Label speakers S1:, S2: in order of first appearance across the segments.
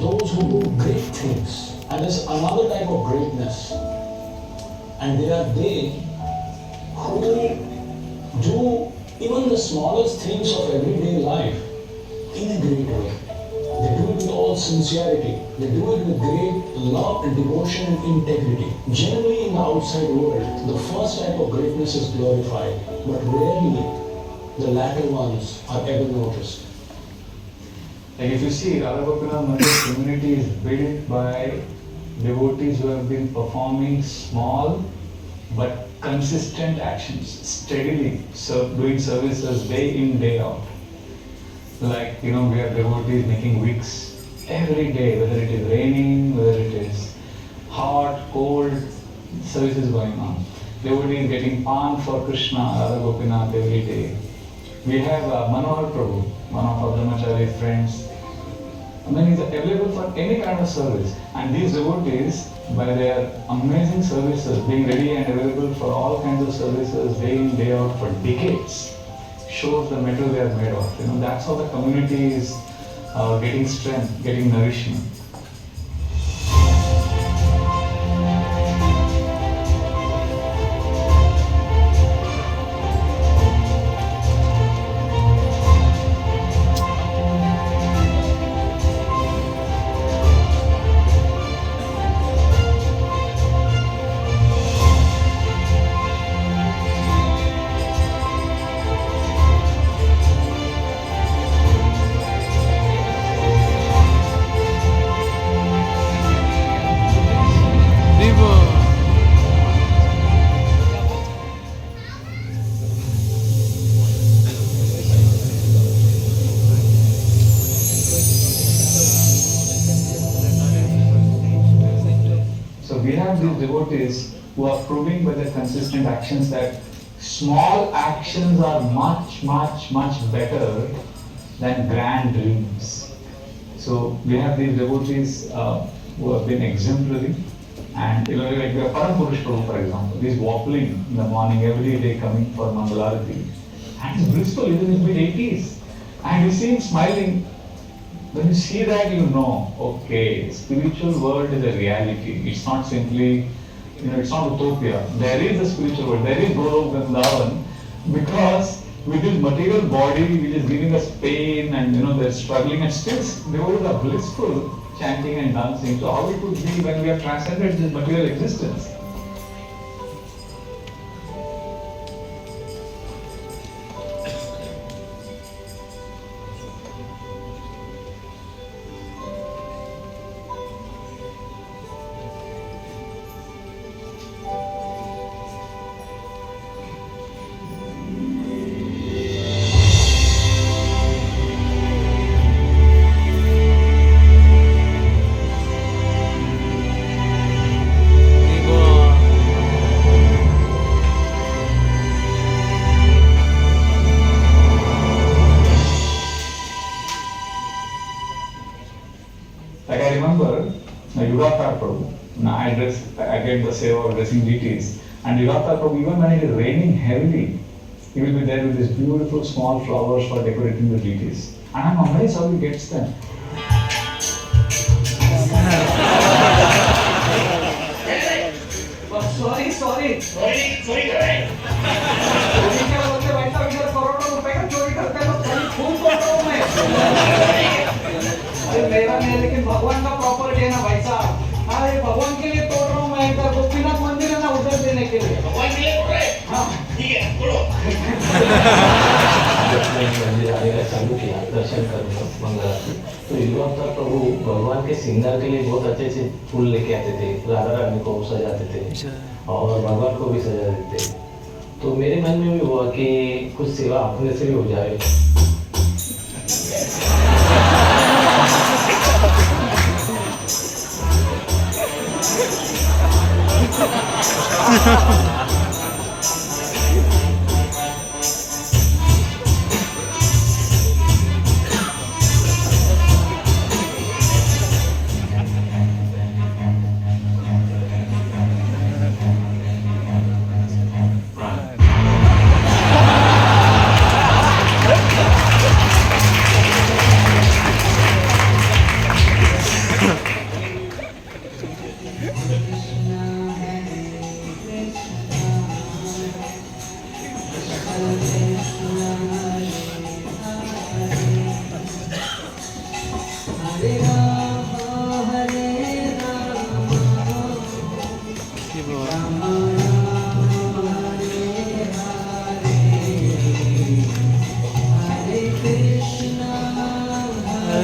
S1: those who do great things. And there's another type of greatness. And they are they who do even the smallest things of everyday life in a great way. They do it with all sincerity. They do it with great love and devotion and integrity. Generally in the outside world, the first type of greatness is glorified, but rarely the latter ones are ever noticed.
S2: Like if you see, Radha Gopinath Mandir's community is built by devotees who have been performing small but consistent actions, steadily doing services day in, day out. Like, we have devotees making wicks every day, whether it is raining, whether it is hot, cold, services going on. Devotees getting pan for Krishna, Radha Gopinath every day. We have Manohar Prabhu, one of our Brahmachari friends. He's available for any kind of service. And these devotees, by their amazing services, being ready and available for all kinds of services day in, day out for decades, shows the metal they are made of. That's how the community is getting strength, getting nourishment. We have these devotees who are proving by their consistent actions that small actions are much, much, much better than grand dreams. So we have these devotees who have been exemplary, and like we have Param Purush Prabhu, for example. He's waffling in the morning every day coming for Mangalarati, and he's blissful, he's in his mid-80s, and you see him smiling. When you see that, you know, okay, spiritual world is a reality. It's not simply, it's not utopia. There is a spiritual world. There is Golok Vrindavan, because with this material body which is giving us pain and they're struggling, and still devotees are blissful, chanting and dancing. So how it would be when we have transcended this material existence? Like I remember Yugatar Prabhu, I get the seva of dressing deities, and Yugatar Prabhu, even when it is raining heavily, he will be there with these beautiful small flowers for decorating the deities. And I'm amazed how he gets them.
S3: Sorry. मेरा नहीं, लेकिन भगवान का property है ना भाई साहब। अरे भगवान के लिए तोड़ रहा हूँ मैं, इधर गोपीनाथ मंदिर है ना, उधर देने के लिए। भगवान के लिए तोड़ रहे? हाँ ठीक है, तोड़ो।
S4: जब मैं मंदिर आने का चालू किया, दर्शन करूँगा मंगलारती, तो युगावतार प्रभु भगवान के श्रृंगार के लिए बहुत अच्छे से फूल लेके आते थे, राधा रानी को सजाते थे और भगवान को भी सजा देते। तो मेरे मन में भी हुआ कि कुछ सेवा अपने से भी हो जाए।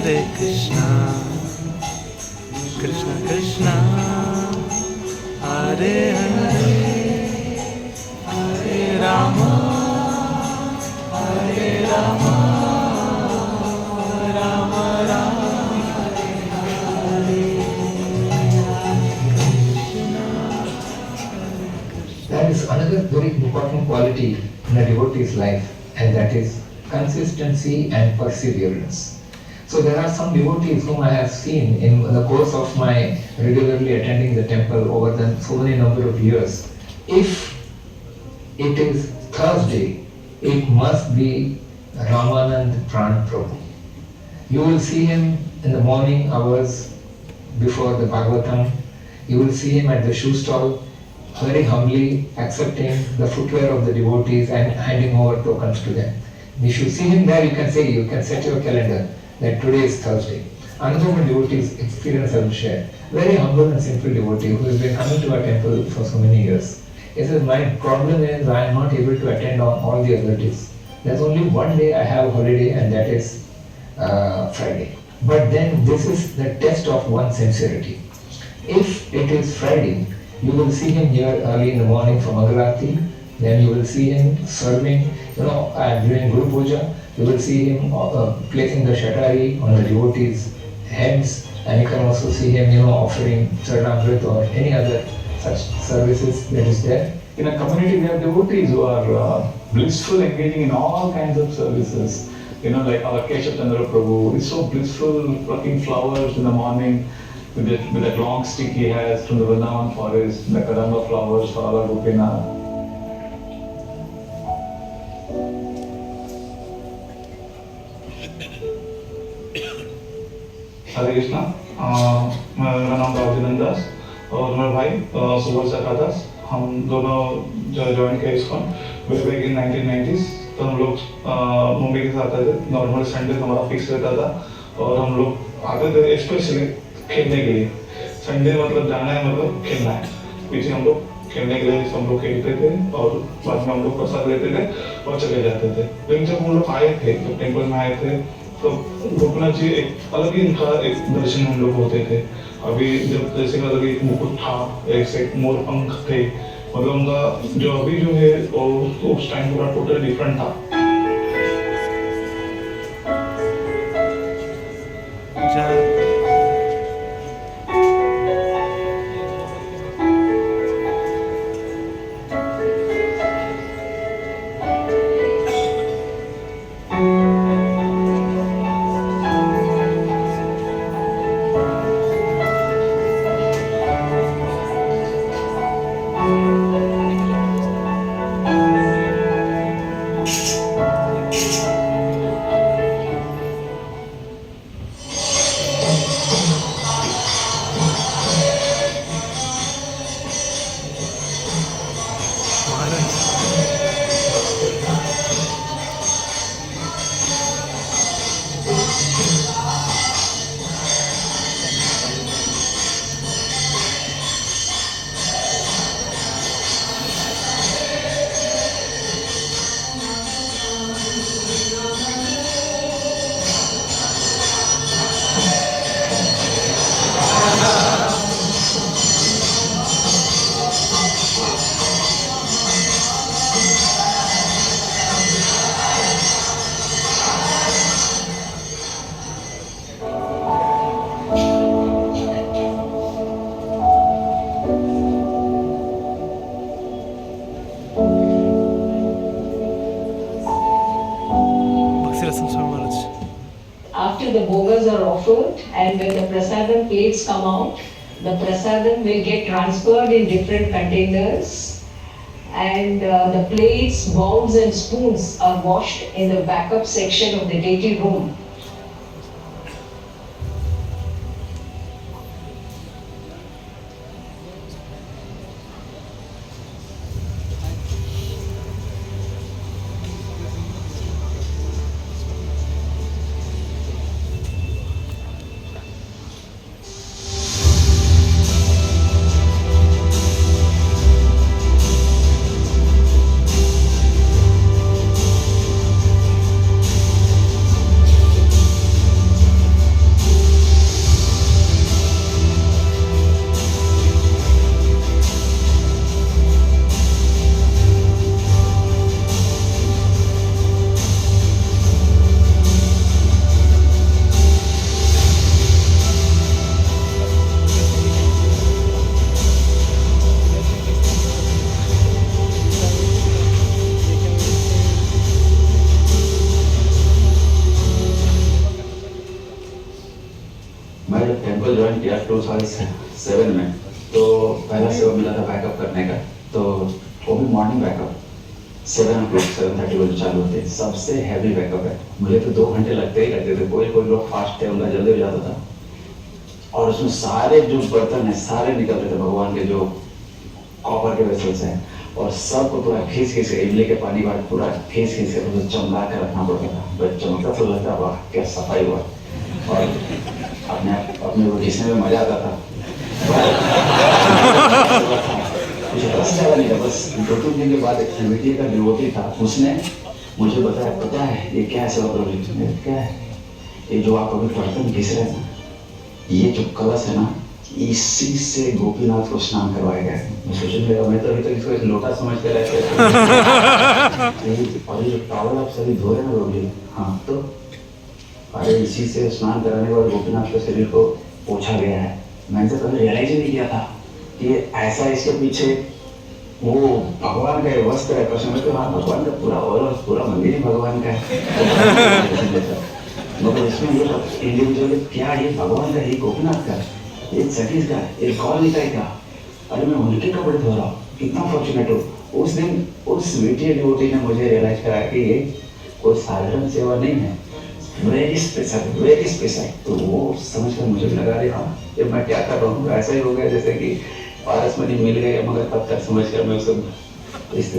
S5: Hare Krishna, Krishna Krishna, Hare Hare, Hare Rama, Hare Rama, Rama Rama,
S6: That is another very important quality in a devotee's life, and that is consistency and perseverance. So there are some devotees whom I have seen in the course of my regularly attending the temple over the so many number of years. If it is Thursday, it must be Ramanand Pran Prabhu. You will see him in the morning hours before the Bhagavatam. You will see him at the shoe stall, very humbly accepting the footwear of the devotees and handing over tokens to them. If you see him there, you can set your calendar that today is Thursday. Another one devotee's experience I will share. Very humble and simple devotee who has been coming to our temple for so many years. He says, my problem is I am not able to attend on all the other days. There's only one day I have holiday, and that is Friday. But then this is the test of one's sincerity. If it is Friday, you will see him here early in the morning for Mangalarti. Then you will see him serving, during Guru Puja. You will see him placing the shatari on the devotees' heads, and you can also see him, offering Charanamrit or any other such services that is there.
S2: In a community, we have devotees who are blissful, engaging in all kinds of services. Like our Keshav Chandra Prabhu is so blissful, plucking flowers in the morning with that long stick he has from the Vrindavan forest, the Kadamba flowers for our Gopinath.
S7: हरे कृष्णा, मेरा नाम राजनंद दास और मेरा भाई सुबोध दास। हम दोनों join किए ISKCON way back in 1990s। तो हम लोग मुंबई के साथ आते थे। नॉर्मल संडे हमारा फिक्स रहता था और हम लोग आते थे स्पेशली खेलने के लिए। संडे मतलब जाना है, मतलब खेलना है। पीछे हम लोग खेलने के लिए हम लोग खेलते थे और बाद में हम लोग प्रसाद लेते थे और चले जाते थे। लेकिन जब हम लोग आए थे, जब टेम्पल में आए थे, तो गोपीनाथ जी एक अलग ही उनका एक दर्शन हम लोग होते थे। अभी जब जैसे अलग एक मुकुट था, एक मोर पंख थे, मतलब उनका जो अभी जो है वो उस टाइम पूरा टोटल डिफरेंट था।
S8: After the bhogas are offered and when the prasadam plates come out, the prasadam will get transferred in different containers, and the plates, bowls and spoons are washed in the backup section of the deity room.
S9: मैं जब temple join किया 2007 में, तो पहला सेवा मिला था backup करने का, तो वो भी मॉर्निंग बैकअप 7:30 बजे चालू होते हैं। सबसे हैवी बैकअप है, मुझे तो 2 घंटे लगते ही लगते थे। कोई लोग फास्ट थे, उनका जल्दी हो जाता था। और उसमें सारे जो बर्तन हैं सारे निकलते थे भगवान के, जो कॉपर के वेसल्स हैं, और सबको पूरा खींच के इमली के पानी बाद पूरा खींच के उसे चमका कर रखना पड़ता था। बस चमकता तो लगता, वाह क्या सफाई हुआ। और अपने वो घिसने में मजा आता था। कुछ रस ज़्यादा नहीं था, बस 2-3 दिन के बाद एक समिति का डिवोटी था, उसने मुझे बताया, पता है ये क्या है सेवा प्रभु? क्या है ये जो आप अभी बर्तन घिस रहे हैं ना, ये जो कलश है ना, इसी से गोपीनाथ को स्नान करवाया गया है। मैं सोचने लगा, मैं तो अभी तक इसको एक लोटा समझ कर और ये जो टॉवल आप सभी धो रहे हैं ना लोग, हाँ, तो अरे इसी से स्नान कराने के बाद गोपीनाथ के शरीर को पोछा गया है। मैंने तो पहले रियलाइज ही नहीं किया था कि ये ऐसा, इसके पीछे वो भगवान का वस्त्र है। प्रश्न में तो हाँ, भगवान का पूरा और पूरा मंदिर ही भगवान का है। मगर इसमें ये इंडिविजुअल क्या, ये भगवान का, ये गोपीनाथ का, ये सतीश का, ये कॉल का क्या? अरे मैं उनके कपड़े धो रहा हूँ, कितना फॉर्चुनेट हो। उस दिन उस वीटी डिवोटी ने मुझे रियलाइज कराया कि ये कोई साधारण सेवा नहीं है, वेरी स्पेशल। तो वो समझ कर मुझे लगा रही हाँ, ये मैं क्या कर रहा हूँ। ऐसा ही हो गया जैसे कि पारस मणि मिल गए, मगर पत्थर समझ कर मैं उसको इसको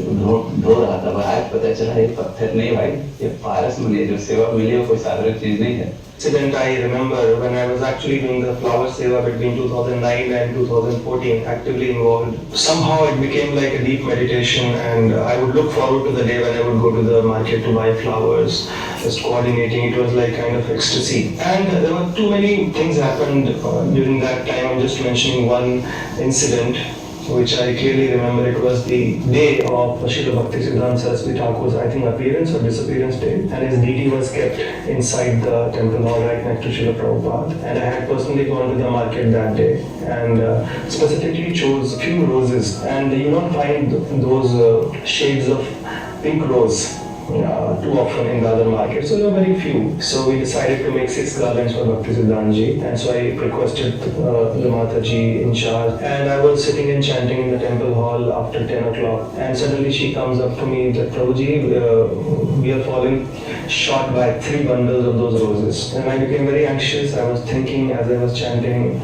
S9: धो रहा था। आज पता चला ये पत्थर नहीं भाई, ये पारस मणि, जो सेवा मिली वो कोई साधारण चीज नहीं है।
S7: Incident I remember when I was actually doing the flower seva between 2009 and 2014, actively involved. Somehow it became like a deep meditation, and I would look forward to the day when I would go to the market to buy flowers, just coordinating. It was like kind of ecstasy. And there were too many things happened during that time. I'm just mentioning one incident which I clearly remember. It was the day of Srila Bhaktisiddhanta Saraswati Thakur's, I think, appearance or disappearance day, and his deity was kept inside the temple hall right next to Srila Prabhupada. And I had personally gone to the market that day and specifically chose few roses, and you don't find those shades of pink rose too often in the other market, so there were very few. So we decided to make 6 garlands for Bhaktisiddhanta ji, and so I requested the Mataji in charge, and I was sitting and chanting in the temple hall after 10 o'clock, and suddenly she comes up to me that, Prabhuji, we are falling short by 3 bundles of those roses. And I became very anxious. I was thinking as I was chanting,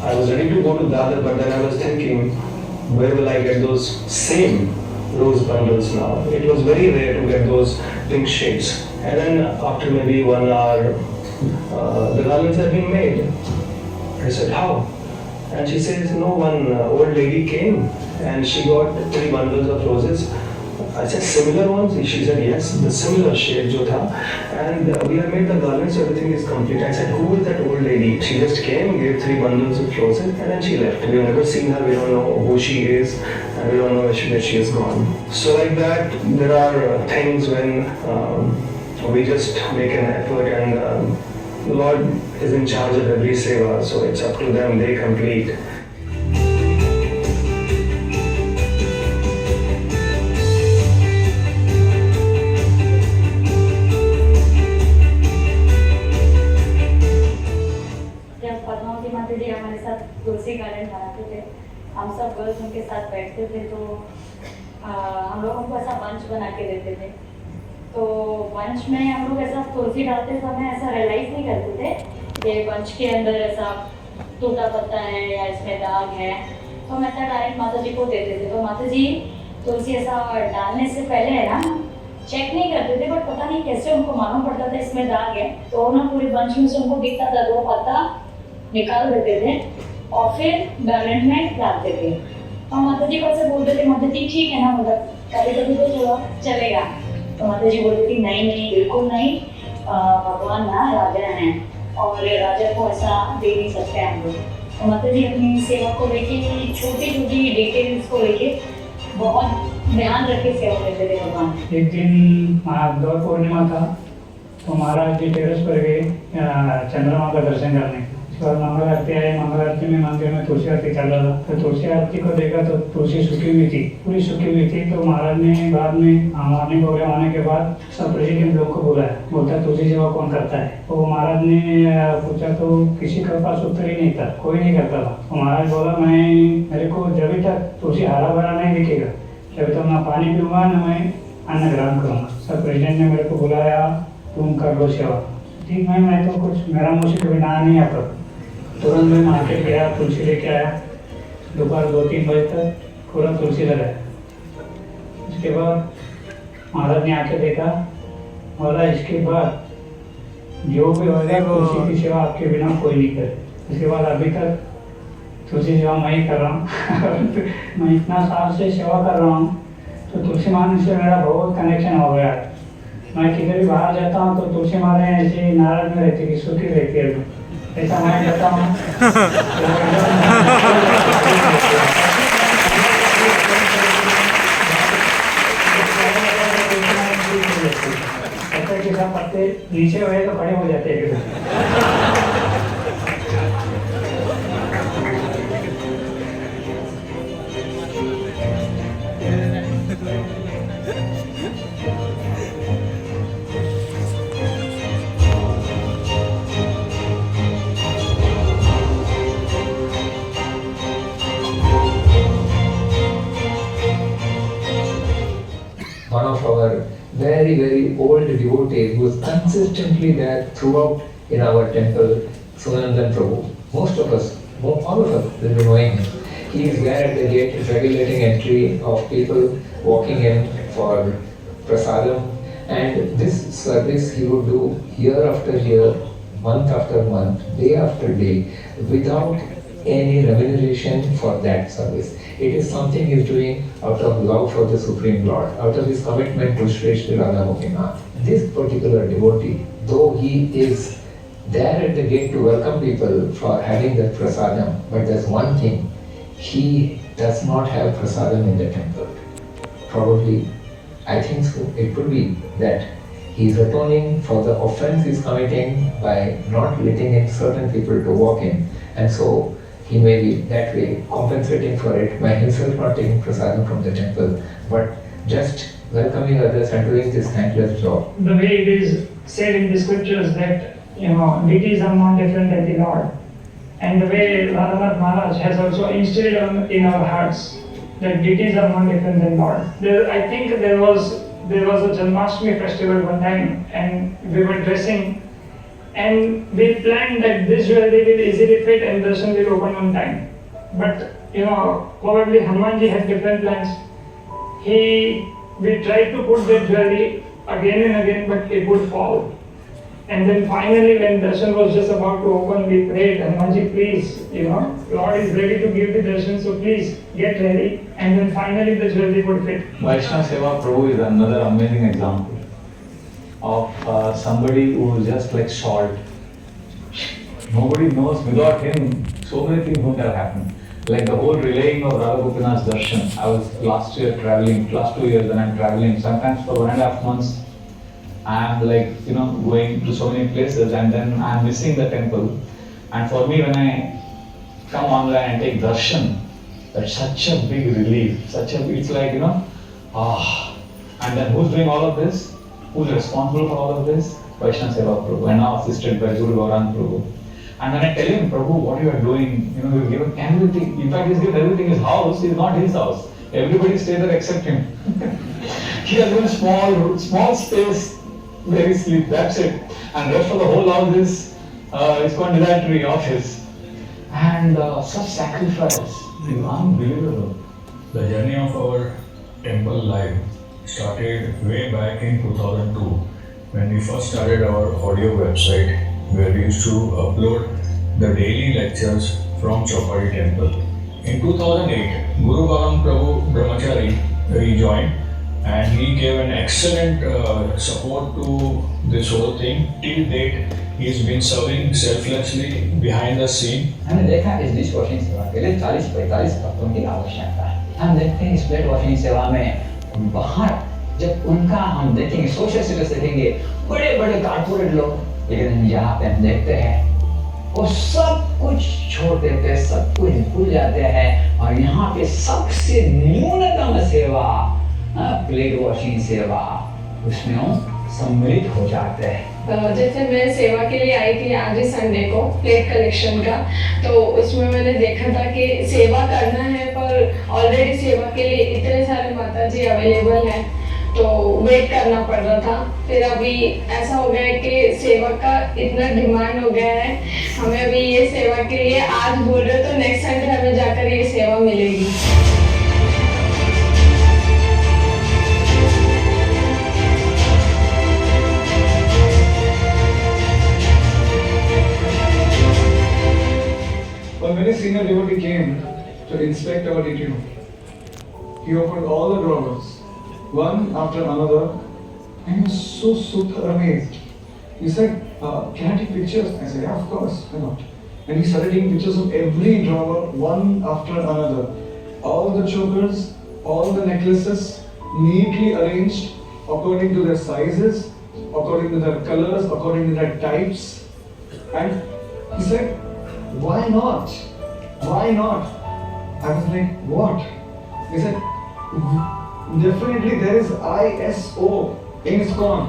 S7: I was ready to go to Dadar, but then I was thinking, where will I get those same rose bundles now? It was very rare to get those pink shades. And then after maybe 1 hour, the garlands had been made. I said, how? And she says, no, one old lady came and she got 3 bundles of roses. I said, similar ones? She said, yes, the similar shade jo tha. And we have made the garlands, so everything is complete. I said, who is that old lady? She just came, gave 3 bundles of roses, and then she left. We have never seen her, we don't know who she is, and we don't know where she is gone. So like that, there are things when we just make an effort, and the Lord is in charge of every seva, so it's up to them, they complete.
S10: Tulsi garden बनाते थे, हम सब girls उनके साथ बैठते थे, तो हम लोग उनको ऐसा बंच बना के देते थे। तो बंच में हम लोग ऐसा तुलसी डालते समय ऐसा रियलाइज नहीं करते थे कि बंच के अंदर ऐसा टूटा पत्ता है या इसमें दाग है, तो हम ऐसा डायरेक्ट माता जी को देते थे। तो माता जी तुलसी ऐसा डालने से पहले है ना चेक नहीं करते थे, बट पता नहीं कैसे उनको मालूम पड़ता था इसमें दाग है, तो ना पूरे बंच में से उनको दिखता था, 2 पत्ता निकाल देते थे और फिर गार्डन में डालते थे। तो माता जी को ऐसे बोलते थे, माता जी ठीक है ना, मतलब कभी कभी तो थोड़ा चलेगा। तो माता जी बोलती थी, नहीं नहीं बिल्कुल नहीं, भगवान ना राजा हैं और राजा को ऐसा दे नहीं सकते हम लोग। तो माता जी अपनी सेवा को लेके छोटी छोटी डिटेल्स को लेके बहुत ध्यान रख के सेवा करते थे भगवान।
S11: एक दिन महागौर पूर्णिमा था, तो महाराज जी टेरेस पर गए चंद्रमा का दर्शन करने। और मंगल आरती आई। मंगल आरती में मंदिर में तुलसी आरती चल रहा था, तो तुलसी आरती को देखा तो तुलसी सूखी हुई थी, पूरी सूखी हुई थी। तो महाराज ने बाद में मॉर्निंग प्रोग्राम आने के बाद सब प्रेसिडेंट लोग को बुलाया, बोलता तुलसी सेवा कौन करता है। तो महाराज ने पूछा तो किसी के पास उत्तर ही नहीं था, कोई नहीं करता था। तो महाराज बोला मेरे को जब तक तुलसी हरा भरा नहीं दिखेगा, जब तक ना पानी पीऊँगा ना मैं अन्न ग्रहण करूँगा। सब प्रेसिडेंट ने मेरे को बुलाया, तुम कर लो सेवा। ठीक है, मैं तो कुछ मेरा मुझे कभी ना नहीं आता। तुरंत मैं मार्केट गया, तुलसी लेके आया। दोपहर 2-3 बजे तक पूरा तुलसी लगाया। उसके बाद महाराज ने आके देखा, बोला इसके बाद जो भी होगा तुलसी की सेवा आपके बिना कोई नहीं करे। उसके बाद अभी तक तुलसी सेवा मैं ही कर रहा हूँ। मैं इतना साल से सेवा कर रहा हूँ, तो तुलसी माँ से मेरा बहुत कनेक्शन हो गया है। मैं किधर भी बाहर जाता हूँ तो तुलसी माँ ऐसे नाराज में रहती है, सुखी रहती है। ऐसा मैं जाता हूँ पत्ते नीचे हुए तो खड़े हो जाते हैं।
S6: One of our very old devotees who was consistently there throughout in our temple, Sunandan Prabhu. Most of us, all of us will be knowing him. He is there at the gate regulating entry of people walking in for prasadam, and this service he would do year after year, month after month, day after day, without any remuneration for that service. It is something he is doing out of love for the Supreme Lord, out of his commitment to Sri Sri Radha Gopinath. This particular devotee, though he is there at the gate to welcome people for having that prasadam, but there's one thing, he does not have prasadam in the temple. Probably, I think so, it could be that he is atoning for the offense he is committing by not letting in certain people to walk in, and so he may be that way compensating for it by himself not taking prasadam from the temple, but just welcoming others and doing this thankless job.
S11: The way it is said in the scriptures that, deities are not different than the Lord. And the way Radhanath Maharaj has also instilled in our hearts that deities are not different than Lord. I think there was a Janmashtami festival one time, and we were dressing, and we planned that this jewelry will easily fit and darshan will open on time. But probably Hanumanji had different plans. We tried to put that jewelry again and again, but it would fall. And then finally, when darshan was just about to open, we prayed, Hanumanji, please, Lord is ready to give the darshan, so please get ready. And then finally, the jewelry would fit.
S2: Vaishnava Seva Prabhu is another amazing example of somebody who is just like salt. Nobody knows, without him, so many things wouldn't have happened. Like the whole relaying of Radha Gopinath's darshan. I was last 2 years when I'm traveling, sometimes for 1.5 months, I'm going to so many places, and then I'm missing the temple. And for me, when I come online and take darshan, that's such a big relief, it's like, and then who's doing all of this? Who's responsible for all of this? Vaishnava Seva Prabhu, and now assisted by Guru Gaurang Prabhu. And when I tell him, Prabhu, what you are doing, you've given everything. In fact, he's given everything. His house is not his house. Everybody stays there except him. He has given small space where he sleeps. That's it. And rest of the whole house is condensatory office. And such sacrifice is unbelievable.
S12: The journey of our temple life started way back in 2002 when we first started our audio website, where we used to upload the daily lectures from Chowpatty temple. In 2008, Guru Gaurang Prabhu Brahmachari rejoined, and he gave an excellent support to this whole thing. Till date, he's been serving selflessly behind the scene.
S13: हमने देखा इस dish washing सेवा के लिए 40-45 कपड़ों की आवश्यकता है। हम देखते हैं इस प्लेट वॉशिंग सेवा में बाहर जब उनका हम देखेंगे, सोशल स्टेटस देखेंगे, बड़े बड़े कारपोरेट लोग, लेकिन यहाँ पे हम देखते हैं वो सब कुछ छोड़ देते, सब कुछ भूल जाते हैं और यहाँ पे सबसे न्यूनतम सेवा, प्लेट वॉशिंग सेवा, उसमें वो सम्मिलित हो जाते हैं।
S14: जैसे मैं सेवा के लिए आई थी आज ही संडे को प्लेट कलेक्शन का, तो उसमें मैंने देखा था कि सेवा करना है पर ऑलरेडी सेवा के लिए इतने सारे माता जी अवेलेबल हैं, तो वेट करना पड़ रहा था। फिर अभी ऐसा हो गया है कि सेवा का इतना डिमांड हो गया है, हमें अभी ये सेवा के लिए आज बोल रहे हो तो नेक्स्ट संडे हमें जाकर ये सेवा मिलेगी।
S7: When many senior devotee came to inspect our DTO, he opened all the drawers, one after another, and he was so super amazed. He said, "Can I take pictures?" I said, "Yeah, of course, why not?" And he started taking pictures of every drawer, one after another. All the chokers, all the necklaces, neatly arranged according to their sizes, according to their colors, according to their types. And he said, "Why not? Why not?" I was like, "What?" He said, "Definitely there is ISO in ISKCON.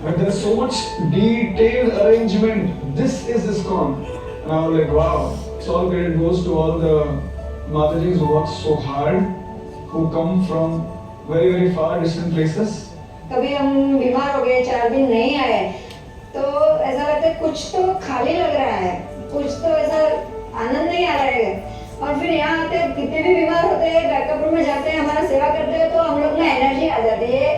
S7: But there is so much detailed arrangement. This is ISKCON." And I was like, wow. So all credit goes to all the Matajis who work so hard, who come from very, very far distant places.
S15: कभी हम बीमार हो गए, 4 दिन नहीं आए, तो ऐसा लगता है कुछ तो खाली लग रहा है, कुछ तो ऐसा आनंद नहीं आ रहा है। और फिर यहाँ आते कितने भी बीमार होते हैं, बैकअप रूम में जाते हैं, हमारा सेवा करते हैं, तो हम लोग में एनर्जी आ जाती है।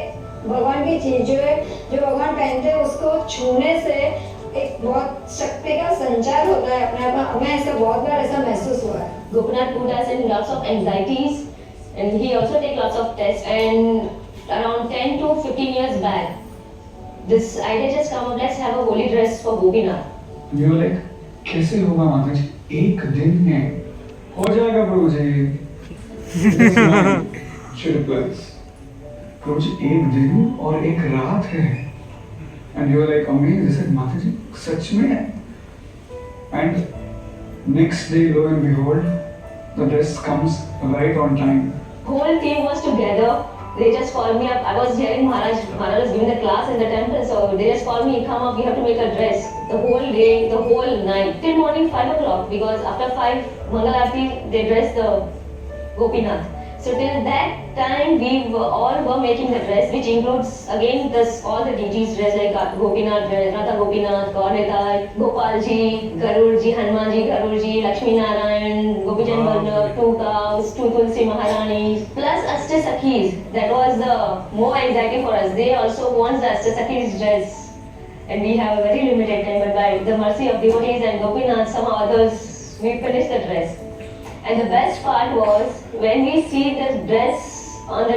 S15: भगवान की चीज जो है, जो भगवान पहनते हैं, उसको छूने से एक बहुत शक्ति का संचार होता है अपने आप में। हमें ऐसा बहुत बार ऐसा महसूस हुआ है।
S16: Gopinath put us in lots of anxieties, and he also take lots of tests. And around 10 to 15 years back, this idea just come up, let's have a holy dress for Gopinath.
S7: We were like, कैसे होगा माता जी? एक दिन है, हो जाएगा प्रभु जी। She replies, प्रभु जी एक दिन और एक रात है। And you were like amazed. I said, माता जी सच में है? And next day, lo and behold, the dress comes right on time.
S16: Whole team was together. They just called me up. I was hearing Maharaj was giving the class in the temple, so they just called me, come up, we have to make a dress. The whole day, the whole night, till morning 5 o'clock, because after 5 Mangal Aarti, they dress the Gopinath. So till that time, we all were making the dress, which includes again all the deities dress like Gopinath dress, Radha Gopinath, Gaureta, Gopalji, Garurji, Hanumanji, Garurji, Lakshmi Narayan, Gopijan Vallabh, 2 cows, 2 Tulsi Maharanis, plus Ashtasakhis. That was the more anxiety for us. They also want the Ashtasakhis dress. And we have a very limited time, but by the mercy of devotees and Gopinath, some others, we finished the dress. And the best part was when we see the dress on the